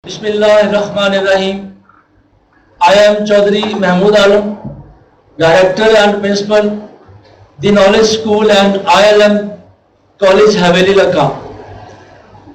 Bismillahirrahmanirrahim. I am Chaudhary Mahmood Alam, Director and Principal, The Knowledge School and ILM College Haveli Lakka.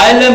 ILM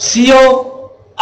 CEO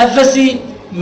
FSC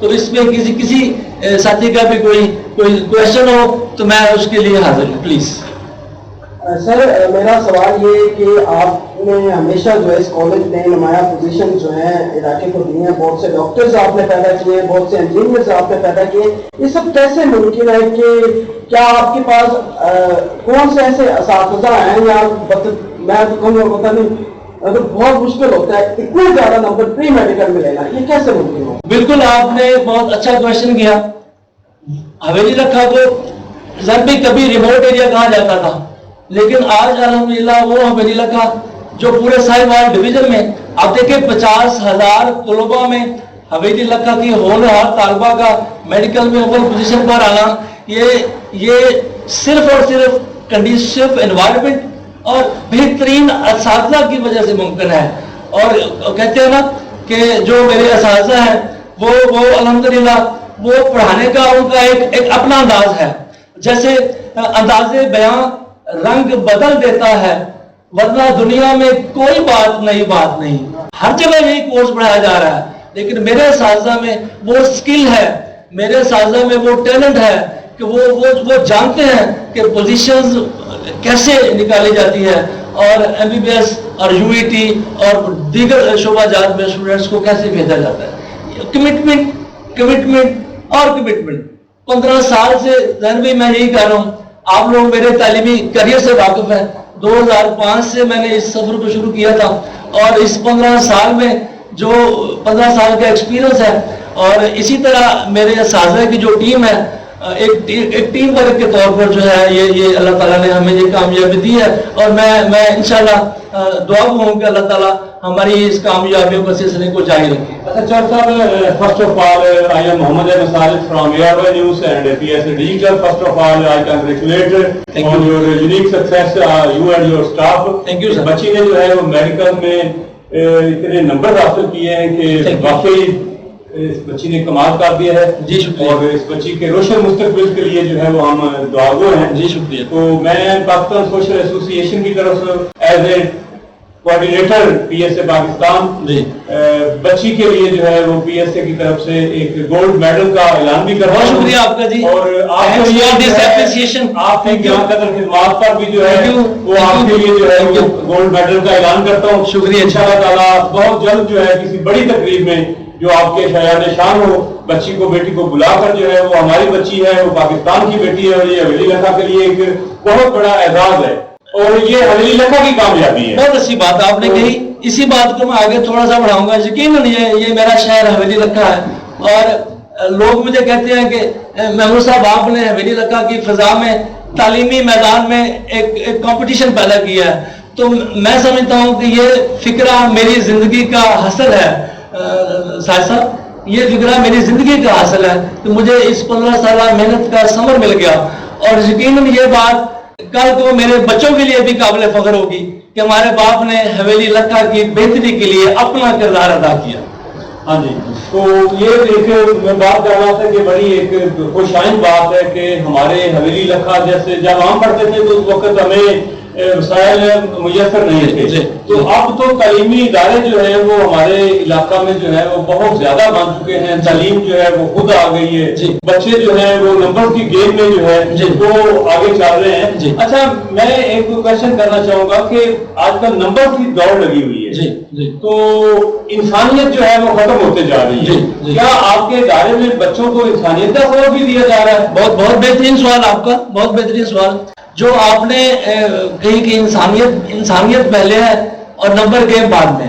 تو اس میں کسی ساتھی کا بھی کوئی کوشچن ہو تو میں اس کے لیے حاضر ہوں, پلیز. سر میرا سوال یہ ہے کہ آپ نے ہمیشہ جو ہے اس کالج میں نمایاں پوزیشن جو ہیں علاقے کو دی ہیں, بہت سے ڈاکٹرز آپ نے پیدا کیے ہیں, بہت سے انجینئرز آپ نے پیدا کیے, یہ سب کیسے ممکن ہے کہ کیا آپ کے پاس کون سے ایسے اساتذہ ہیں یا میں تو کہوں گا پتہ نہیں, اگر بہت مشکل ہوتا ہے اتنے زیادہ نمبر پری میڈیکل میں لینا, یہ کیسے ممکن ہو؟ بالکل آپ نے بہت اچھا کوشچن کیا. حویلی لکھا کو سر بھی کبھی ریموٹ ایریا کہا جاتا تھا, لیکن آج الحمدللہ وہ حویلی لکھا جو پورے ساہیوال ڈویژن میں آپ دیکھیں 50,000 طلباء میں حویلی لکھا کی ہونہار طالبہ کا میڈیکل میں اول پوزیشن پر آنا, یہ صرف اور صرف کنڈیشو انوائرمنٹ اور بہترین اساتذہ کی وجہ سے ممکن ہے. اور کہتے ہیں نا کہ جو میرے اساتذہ ہیں وہ الحمدللہ وہ پڑھانے کا ان کا ایک اپنا انداز ہے. جیسے انداز بیان رنگ بدل دیتا ہے, ورنہ دنیا میں کوئی بات نہیں, ہر جگہ یہی کورس پڑھایا جا رہا ہے, لیکن میرے اساتذہ میں وہ سکل ہے, میرے اساتذہ میں وہ ٹیلنٹ ہے کہ وہ جانتے ہیں کہ پوزیشنز کیسے نکالی جاتی ہے اور ایم بی بی ایس اور یو ای ٹی اور دیگر شعبہ جات میں اسٹوڈنٹس کو کیسے بھیجا جاتا ہے. کمٹمنٹ 15 سال سے ذہن بھی میں یہی کہہ رہا ہوں, آپ لوگ میرے تعلیمی کریئر سے واقف ہیں. 2005 سے میں نے اس سفر کو شروع کیا تھا اور اس 15 سال میں جو 15 سال کا ایکسپیرینس ہے, اور اسی طرح میرے اساتذہ کی جو ٹیم ہے ایک ٹیم ورک کے طور پر جو ہے یہ اللہ تعالیٰ نے ہمیں یہ کامیابی دی ہے, اور میں انشاءاللہ دعا ہوں کہ اللہ تعالیٰ ہماری اس کامیابیوں کا سلسلے کو جاری رکھے. Char sir, first of all, I am Mohammad Ahmed Salih from ARY News and PSA Digital. First of all, I congratulate on your unique success, you and your staff. Thank you, sir. بچی نے جو ہے وہ medical میں اتنے number حاصل کیے ہیں کہ واقعی اس بچی نے کمال کر دیا ہے. جی شکریہ. اور اس بچی کے روشن مستقبل کے لیے جو ہے وہ ہم دعاگو ہیں. جی شکریہ. تو میں پاکستان سوشل ایسوسی ایشن کی طرف سے as a coordinator P S A Pakistan بچی کے لیے جو ہے وہ پی ایس اے کی طرف سے ایک گولڈ میڈل کا اعلان بھی کرتا ہوں. بہت شکریہ آپ کا جی. اور آپ کی جہاں قدر خدمات پر بھی جو ہے وہ آپ کے لیے جو ہے وہ گولڈ میڈل کا اعلان کرتا ہوں. شکریہ. انشاءاللہ تعالیٰ بہت جلد جو ہے کسی بڑی تقریب میں جو آپ کے شایان شان ہو, بچی کو بیٹی کو بلا کر جو ہے وہ ہماری بچی ہے, وہ پاکستان کی بیٹی ہے, اور یہ حویلی لکھا کے لیے ایک بہت بڑا اعزاز ہے اور یہ حویلی لکھا کی کامیابی ہے. بہت اچھی بات آپ نے کہی. اسی بات کو میں آگے تھوڑا سا بڑھاؤں گا. یقیناً یہ میرا شہر حویلی لکھا ہے, اور لوگ مجھے کہتے ہیں کہ محمود صاحب آپ نے حویلی لکھا کی فضا میں تعلیمی میدان میں ایک کمپٹیشن پیدا کیا ہے. تو میں سمجھتا ہوں کہ یہ فکرہ میری زندگی کا حاصل ہے. صاحب یہ فکرہ میری زندگی کا حاصل ہے کہ مجھے اس 15 سالہ محنت کا ثمر مل گیا, اور یقیناً یہ بات کل کو میرے بچوں کے لیے بھی قابل فخر ہوگی کہ ہمارے باپ نے حویلی لکھا کی بہتری کے لیے اپنا کردار ادا کیا. ہاں جی. تو یہ ایک میں بات کر رہا تھا کہ بڑی ایک خوشائن بات ہے کہ ہمارے حویلی لکھا جیسے جب ہم پڑھتے تھے تو اس وقت ہمیں وسائل میسر نہیں تھے. تو اب تو تعلیمی ادارے جو ہے وہ ہمارے علاقہ میں جو ہے وہ بہت زیادہ بن چکے ہیں. تعلیم جو ہے وہ خود آ گئی ہے. بچے جو ہیں وہ نمبر کی گیم میں جو ہے وہ آگے چل رہے ہیں. اچھا, میں ایک کوشچن کرنا چاہوں گا کہ آج کل نمبر کی دوڑ لگی ہوئی ہے, تو انسانیت جو ہے وہ ختم ہوتے جا رہی ہے. کیا آپ کے ادارے میں بچوں کو انسانیت کا سبق بھی دیا جا رہا ہے؟ بہت بہترین سوال آپ کا, بہت بہترین سوال. جو آپ نے کہی کہ انسانیت پہلے ہے اور نمبر گیم بعد میں.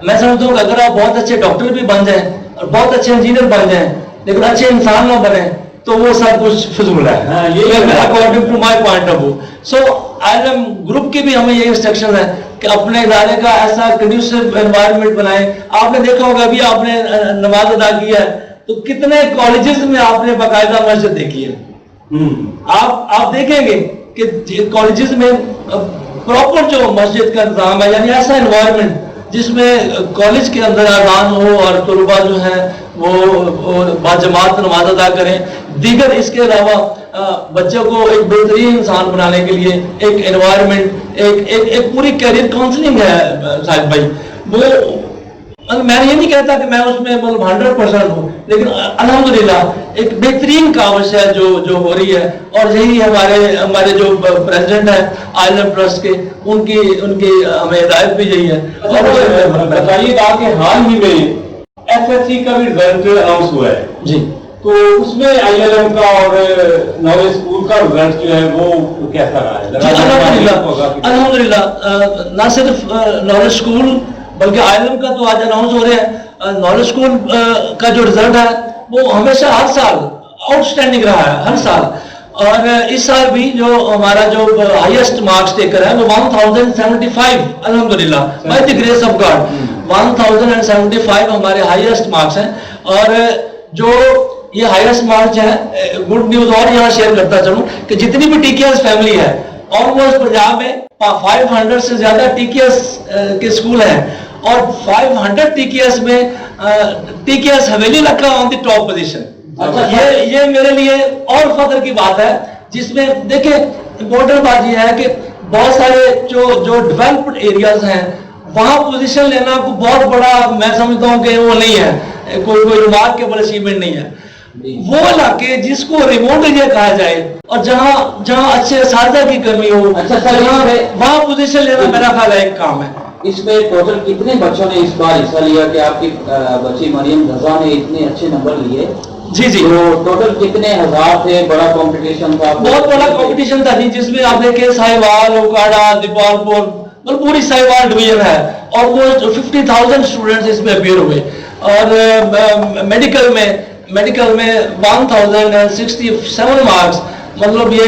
میں سمجھتا ہوں کہ اگر آپ بہت اچھے ڈاکٹر بھی بن جائیں اور بہت اچھے انجینئر بن جائیں لیکن اچھے انسان نہ بنے تو وہ سب کچھ فضول ہے. According to my point of view. So I am group کی بھی ہمیں یہ انسٹرکشن ہے کہ اپنے ادارے کا ایسا کنڈیوسو انوائرمنٹ بنائیں. آپ نے دیکھا ہوگا ابھی آپ نے نماز ادا کیا ہے تو کتنے کالجز میں آپ نے باقاعدہ مسجد دیکھی ہے. آپ دیکھیں گے کہ کالجز میں پراپر جو مسجد کا نظام ہے, یعنی ایسا انوائرمنٹ جس میں کالج کے اندر اذان ہو اور طلباء جو ہیں وہ باجماعت نماز ادا کریں. دیگر اس کے علاوہ بچوں کو ایک بہترین انسان بنانے کے لیے ایک انوائرمنٹ, ایک پوری کیریئر کاؤنسلنگ ہے صاحب بھائی. وہ میں یہ نہیں کہتا کہ میں اس میں مطلب 100% ہوں، لیکن الحمدللہ ایک بہترین کاوش ہے جو ہو رہی ہے، اور یہی ہمارے جو پریزیڈنٹ ہیں آئلم ٹرسٹ کے، ان کی ہمیں ہدایت بھی یہی ہے۔ اور بتائیے گا کہ حال ہی میں ایس ایس سی کا بھی رزلٹ اناؤنس ہوا ہے جی، تو اس میں آئی ایل ایم کا اور نالج اسکول کا رزلٹ جو ہے وہ کیسا رہا ہے؟ الحمدللہ نہ صرف نالج اسکول بلکہ آئی ایل ایم کا تو آج اناؤنس ہو رہا ہے۔ نالج اسکول کا جو رزلٹ ہے وہ ہمیشہ ہر سال آؤٹ اسٹینڈنگ رہا ہے، ہر سال، اور اس سال بھی جو ہمارا جو ہائیسٹ مارکس ٹیکر ہے وہ 1075 الحمدللہ by the grace of God 1075 ہمارے ہائیسٹ مارکس ہیں۔ اور جو یہ ہائیسٹ مارکس ہے، گڈ نیوز اور یہاں شیئر کرتا چلوں کہ جتنی بھی ٹی کے ایس فیملی ہے آلموسٹ پنجاب میں 500 سے زیادہ ٹی کے ایس کے اسکول ہیں، اور 500 ٹی کے ایس میں ٹی کے ایس حویلی لکھا آن دی ٹاپ پوزیشن۔ یہ میرے لیے اور فخر کی بات ہے، جس میں دیکھیں امپورٹنٹ بات یہ ہے کہ بہت سارے جو ڈیولپڈ ایریاز ہیں وہاں پوزیشن لینا کوئی بہت بڑا، میں سمجھتا ہوں کہ وہ نہیں ہے، کوئی ریمارکیبل اچیومنٹ نہیں ہے۔ وہ علاقے جس کو ریموٹ ایریا کہا جائے اور جہاں اچھے اساتذہ کی کمی ہو، وہاں پوزیشن لینا میرا خیال ہے ایک کام ہے۔ اس میں ٹوٹل کتنے بچوں نے اس بار حصہ لیا کہ آپ کی بچی مریم رضا نے اتنے اچھے نمبر لیے؟ جی تو ٹوٹل کتنے ہزار تھے؟ بڑا کمپٹیشن تھا؟ بہت بڑا کمپٹیشن تھا جی، جس میں آپ دیکھیں ساہیوال، اوکاڑا، دیپال پور، مطلب پوری ساہیوال ڈویژن ہے، اور وہ 50,000 اسٹوڈنٹس اس میں اپیئر ہوئے، اور میڈیکل میں 1067 مارکس، مطلب یہ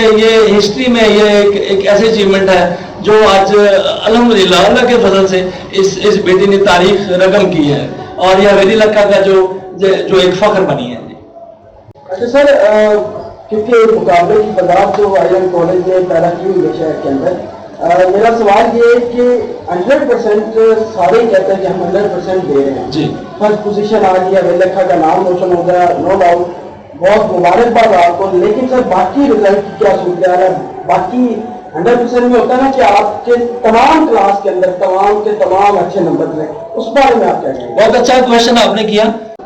ہسٹری میں یہ ایک ایسے اچیومنٹ ہے جو آج الحمدللہ اللہ کے فضل سے اس بیٹی نے تاریخ رقم کی ہے، اور یہ حویلی لکھا کا جو ایک فخر بنی ہے۔ اچھا سر، کیونکہ مقابلے کی تعداد جو آئی ایم کالج نے پیدا کی ہوئی ہے شہر کے اندر، میرا سوال یہ ہے کہ 100% سارے کہتے ہیں کہ ہم 100% دے رہے ہیں، جی، فرسٹ پوزیشن آ گئی ہے، حویلی لکھا کا نام روشن ہو گیا، نو ڈاؤٹ، بہت مبارکباد آپ کو، لیکن سر باقی رزلٹ کی کیا صورتحال ہے؟ باقی 100% میں ہوتا ہے نا کہ آپ کے تمام کلاس کے اندر تمام کے تمام اچھے نمبر لیں، اس بارے میں آپ کیا کہیں گے؟ بہت اچھا کوشچن آپ نے کیا،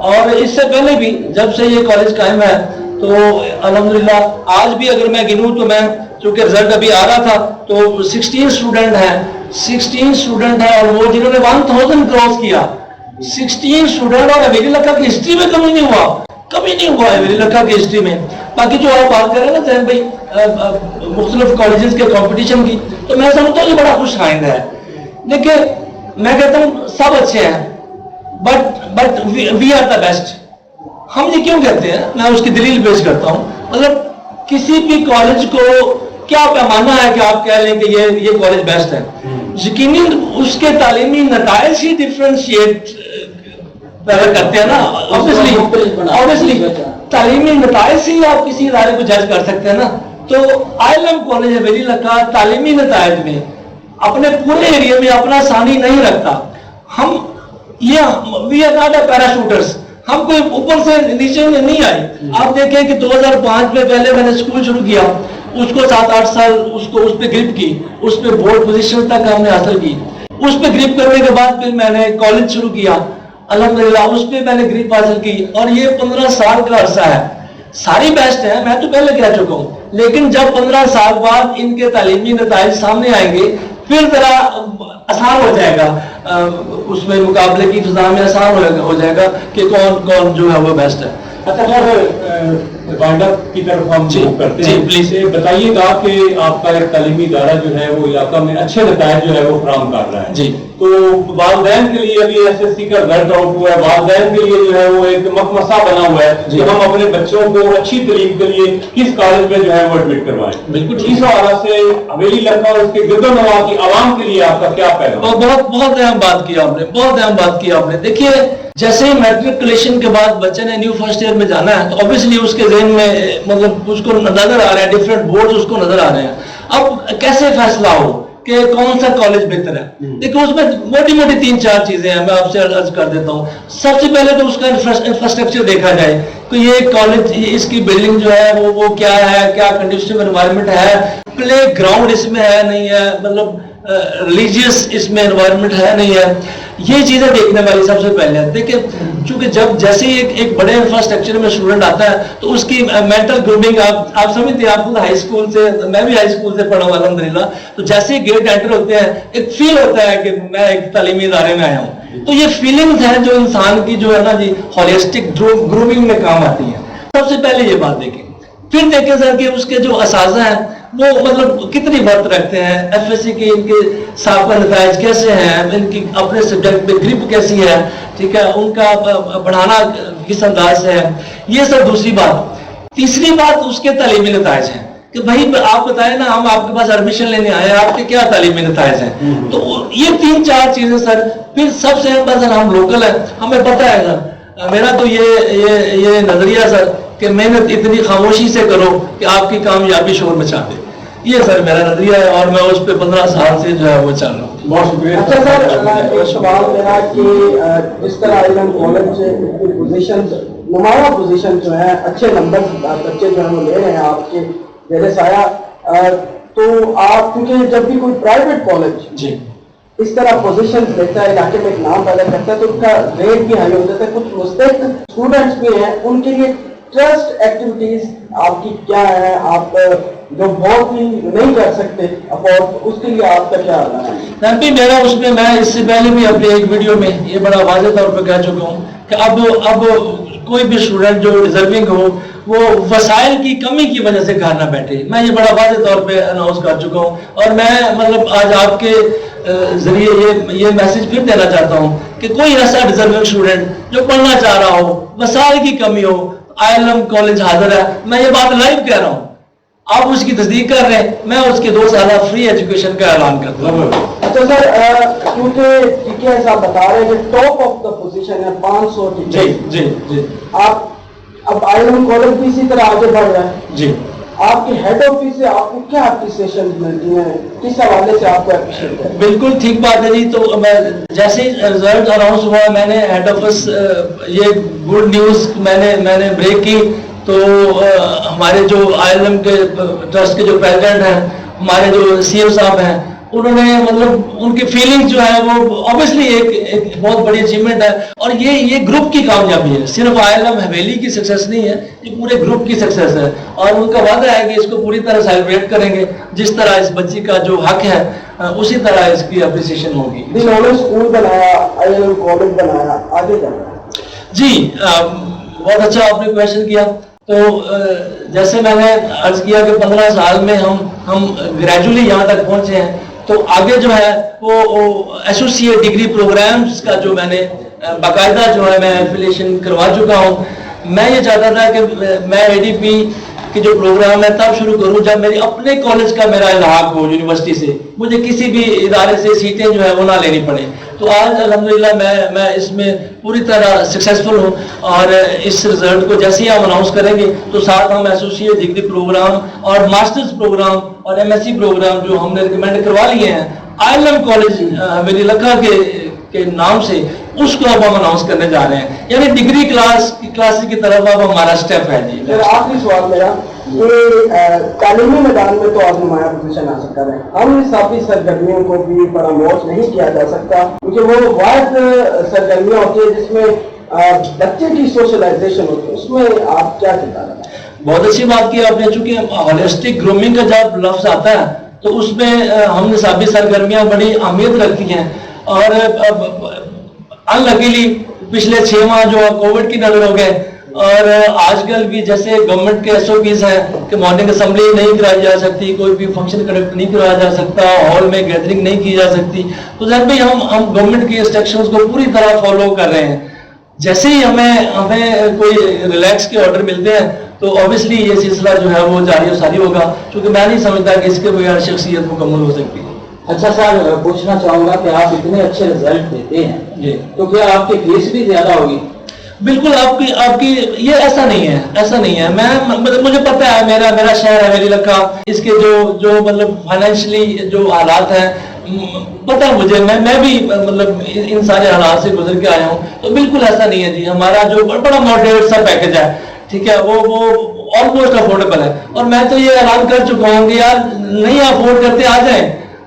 اور اس سے پہلے بھی جب سے یہ کالج قائم ہے تو الحمدللہ آج بھی اگر میں گنوں تو میں چونکہ رزلٹ ابھی آ رہا تھا تو 16 اسٹوڈنٹ ہیں، اور وہ جنہوں نے 1000 کراس کیا 16 اسٹوڈنٹ، اور حویلی لکھا کی ہسٹری میں کبھی نہیں ہوا حویلی لکھا کی ہسٹری میں۔ باقی جو آپ بات کر رہے ہیں نا زین بھائی مختلف کالجز کے کمپٹیشن کی، تو میں سمجھتا ہوں یہ بڑا خوش آئند ہے۔ دیکھیں میں کہتا ہوں سب اچھے ہیں، but we are the best. ہم یہ کیوں کہتے ہیں، میں اس کی دلیل پیش کرتا ہوں۔ مطلب کسی بھی کالج کو کیا پیمانہ ہے کہ آپ کہہ لیں کہ یہ کالج بیسٹ ہے؟ یقیناً اس کے تعلیمی نتائج ہی ڈفرینشیٹ پیدا کرتے ہیں نا، obviously تعلیمی نتائج سے ہی آپ کسی ادارے کو جج کر سکتے ہیں نا۔ تو آئی ایل ایم کالج حویلی لکھا تعلیمی نتائج میں اپنے پورے ایریا میں اپنا ثانی نہیں رکھتا۔ ہم وی آر ناٹ اے پیراشوٹرس، ہم کوئی اوپر سے نیچے میں نہیں آئے۔ آپ دیکھیں کہ 2005 میں پہلے میں نے اسکول شروع کیا، اس کو 7-8 سال اس پہ گرپ کی، اس پہ بورڈ پوزیشن تک ہم نے حاصل کی، اس پہ گرپ کرنے کے بعد پھر میں نے کالج شروع کیا، الحمدللہ اس پہ میں نے گرپ حاصل کی، اور یہ 15 سال کا عرصہ ہے۔ ساری بیسٹ ہے، میں تو پہلے کہہ چکا ہوں، لیکن جب 15 سال بعد ان کے تعلیمی نتائج سامنے آئیں گے پھر ذرا آسان ہو جائے گا، اس میں مقابلے کی فضا میں آسان ہو جائے گا کہ کون جو ہے وہ بیسٹ ہے۔ اچھا سر، وائنڈ اپ کی طرف ہم کرتے ہیں، پلیز بتائیے گا کہ آپ کا ایک تعلیمی ادارہ جو ہے وہ علاقہ میں اچھے نتائج جو ہے وہ فراہم کر رہا ہے جی، تو والدین کے لیے ابھی ایس ایس سی کا رزلٹ آؤٹ ہوا ہے، والدین کے لیے جو ہے وہ ایک مخمصہ بنا ہوا ہے کہ ہم اپنے بچوں کو اچھی تعلیم کے لیے کس کالج میں جو ہے وہ ایڈمٹ کروائیں۔ بالکل اس حوالے سے حویلی لکھا اور اس کے گرد و نواح کی عوام کے لیے آپ کا کیا پیغام؟ بہت اہم بات کی آپ نے، بہت اہم بات کی آپ نے۔ دیکھیے جیسے ہی میٹرکولیشن کے بعد بچے نے نیو فرسٹ ایئر میں جانا ہے تو obviously اس کے ذہن میں مطلب اس کو نظر آ رہے ہیں ڈفرینٹ بورڈز اس کو نظر آ رہے ہیں، اب کیسے فیصلہ ہو کہ کون سا کالج بہتر ہے؟ دیکھو اس میں موٹی 3-4 چیزیں ہیں، میں آپ سے عرض کر دیتا ہوں۔ سب سے پہلے تو اس کا انفراسٹرکچر دیکھا جائے کہ یہ کالج اس کی بلڈنگ جو ہے وہ کیا ہے، کیا کنڈیشنل انوائرمنٹ ہے، پلے گراؤنڈ اس میں ہے نہیں ہے، مطلب ریلیجیس اس میں انوائرمنٹ ہے نہیں ہے، یہ چیزیں دیکھنے والی سب سے پہلے ہے. دیکھیں چونکہ جب جیسے ایک بڑے انفراسٹرکچر میں اسٹوڈنٹ آتا ہے تو اس کی مینٹل گرومنگ آپ سمجھتے ہیں، آپ خود ہائی اسکول سے، میں بھی ہائی اسکول سے پڑھا ہوں الحمدللہ، تو جیسے ہی گیٹ انٹر ہوتے ہیں ایک فیل ہوتا ہے کہ میں ایک تعلیمی ادارے میں آیا ہوں. تو یہ فیلنگز ہیں جو انسان کی جو ہے نا جی ہولسٹک گرومنگ میں کام آتی ہیں. سب سے پہلے یہ بات دیکھیں، پھر دیکھیں سر کہ اس کے جو اساتذہ ہیں وہ مطلب کتنی وقت رکھتے ہیں، ایف ایس سی کے ان کے سابقہ نتائج کیسے ہیں، ان کی اپنے سبجیکٹ پہ گرپ کیسی ہے، ٹھیک ہے، ان کا پڑھانا کس انداز سے ہے، یہ سب دوسری بات. تیسری بات اس کے تعلیمی نتائج ہیں کہ بھائی آپ بتائیں نا، ہم آپ کے پاس ایڈمیشن لینے آئے ہیں، آپ کے کیا تعلیمی نتائج ہیں. تو یہ 3-4 چیزیں سر. پھر سب سے اہم بات سر، ہم لوکل ہیں، ہمیں پتہ ہے سر، میرا تو یہ نظریہ سر کہ محنت اتنی خاموشی سے کرو کہ آپ کی کامیابی شور مچا دے. یہ سر میرا نظریہ ہے اور میں اس پہ 15 سال سے جو ہے وہ چل رہا ہوں. بہت شکریہ. اچھا سر، ایک سوال میرا کہ جس طرح آئلینڈ کالج سے پوزیشن، نمایاں پوزیشن جو ہیں، اچھے نمبر بچے جو ہیں وہ لے رہے ہیں آپ کے زیر سایہ، تو آپ کیونکہ جب بھی کوئی پرائیویٹ کالج جی اس طرح پوزیشن دیتا ہے، علاقے میں ایک نام پیدا کرتا ہے، تو ان کا ریٹ بھی ہائی ہوتا ہے. کچھ مستحق اسٹوڈنٹس بھی ہیں، ان کے لیے ٹرسٹ ایکٹیویٹیز آپ کی کیا ہے، آپ جو بہت ہی نہیں کر سکتے افورڈ، اس کے لیے آپ کا کیا ہے؟ بھی میرا اس میں، میں اس سے پہلے بھی اپنے ایک ویڈیو میں یہ بڑا واضح طور پہ کہہ چکا ہوں کہ اب کوئی بھی اسٹوڈنٹ جو ریزرونگ ہو وہ وسائل کی کمی کی وجہ سے گھر نہ بیٹھے. میں یہ بڑا واضح طور پہ اناؤنس کر چکا ہوں اور میں مطلب آج آپ کے ذریعے یہ میسج پھر دینا چاہتا ہوں کہ کوئی ایسا ریزرونگ اسٹوڈنٹ جو پڑھنا چاہ رہا ہو، وسائل کی کمی ہو، آئلم کالج حاضر ہے. میں یہ بات لائیو کہہ رہا ہوں، آپ اس کی تصدیق کر رہے ہیں، میں اس کے 2 سالہ فری ایجوکیشن کا اعلان کرتا ہوں. اچھا سر، کیونکہ ٹھیک ہے صاحب بتا رہے ہیں کہ ٹاپ آف دا پوزیشن ہے 500 ٹکٹ. جی آپ اب آئلم کالج بھی اسی طرح آگے بڑھ رہا ہے. جی آپ کی ہیڈ آفس سے آپ کو کیا اپریسیشن ملتی ہیں، کس حوالے سے آپ کو اپریشیٹ ہے؟ بالکل ٹھیک بات ہے جی. تو جیسے ہی رزلٹ اناؤنس ہوا، میں نے ہیڈ آفس یہ گڈ نیوز میں نے بریک کی. تو ہمارے جو آئلم کے ٹرسٹ کے جو پریزیڈنٹ ہیں، ہمارے جو سی ایم صاحب ہیں، انہوں نے مطلب ان کی فیلنگ جو ہے وہ obviously ایک بہت بڑی اچیومنٹ ہے. اور یہ گروپ کی کامیابی ہے، صرف آئلم حویلی کی سکسیس نہیں ہے، یہ پورے گروپ کی سکسیس ہے. اور ان کا وعدہ ہے کہ اس کو پوری طرح سیلیبریٹ کریں گے، جس طرح اس بچی کا جو حق ہے اسی طرح اس کی اپریسیشن ہوگی. انہوں نے اسکول بنایا، آئلم کالج بنایا، آگے جانا. جی بہت اچھا آپ نے کویشچن کیا. تو جیسے میں نے عرض کیا کہ 15 سال میں ہم گریجولی یہاں تک پہنچے ہیں. تو آگے جو ہے وہ ایسوسیٹ ڈگری پروگرامز کا جو میں نے باقاعدہ جو ہے میں ایفیلیشن کروا چکا ہوں. میں یہ چاہتا تھا کہ میں اے ڈی پی کے جو پروگرام ہے تب شروع کروں جب میری اپنے کالج کا میرا الحاق ہو یونیورسٹی سے، مجھے کسی بھی ادارے سے سیٹیں جو ہے وہ نہ لینی پڑے. تو آج الحمدللہ میں اس میں پوری طرح سکسیسفل ہوں. اور اس رزلٹ کو جیسے ہی ہم اناؤنس کریں گے تو ساتھ ہم ایسوسیٹ ڈگری پروگرام اور ماسٹرز پروگرام اور ایم ایس سی پروگرام جو ہم نے ریکمینڈ کروا لیے ہیں آئلم کالج حویلی لکھا کے نام سے، اس کو اب ہم اناؤنس کرنے جا رہے ہیں. یعنی ڈگری کلاس کی طرف اب ہمارا اسٹیپ ہے. جی آخری سوال میرا، یہ تعلیمی میدان میں تو آپ نمایاں پوزیشن حاصل کر رہے ہیں، ہم ساتھی سرگرمیوں کو بھی پراموش نہیں کیا جا سکتا کیونکہ وہ واحد سرگرمیاں ہوتی ہیں جس میں بچے کی سوشلائزیشن ہوتی ہے، اس میں آپ کیا کردار ہے؟ بہت اچھی بات کی آپ نے. چونکہ ہولسٹک گرومنگ کا جب لفظ آتا ہے تو اس میں ہم نصابی سرگرمیاں بڑی اہمیت رکھتی ہیں. اور انلکیلی پچھلے 6 ماہ جو کووڈ کی نظر ہو گئے، اور آج کل بھی جیسے گورنمنٹ کے ایس او پیز ہیں کہ مارننگ اسمبلی نہیں کرائی جا سکتی، کوئی بھی فنکشن کنڈکٹ نہیں کرایا جا سکتا، ہال میں گیدرنگ نہیں کی جا سکتی. تو ظاہر بھائی ہم گورنمنٹ کی انسٹرکشنز کو پوری طرح فالو کر رہے ہیں. جیسے ہی ہمیں کوئی ریلیکس کے آرڈر ملتے ہیں تو obviously یہ سلسلہ جو ہے وہ جاری و ساری ہوگا، کیونکہ میں نہیں سمجھتا کہ اس کے بغیر شخصیت مکمل ہو سکتی. اچھا صاحب، پوچھنا چاہوں گا کہ آپ اتنے اچھے رزلٹ دیتے ہیں جی تو کیا آپ کی فیس بھی زیادہ ہوگی؟ بالکل آپ کی یہ ایسا نہیں ہے. مجھے پتا ہے میرا شہر ہے حویلی لکھا، اس کے جو مطلب فائنینشلی جو حالات ہیں پتا ہے مجھے، میں بھی مطلب ان سارے حالات سے گزر کے آیا ہوں. تو بالکل ایسا نہیں ہے جی. ہمارا جو بڑا ماڈریٹ سا پیکج ہے، ٹھیک ہے، وہ آلموسٹ افورڈیبل ہے. اور میں تو یہ اعلان کر چکا ہوں کہ یار نہیں افورڈ کرتے آ جائیں،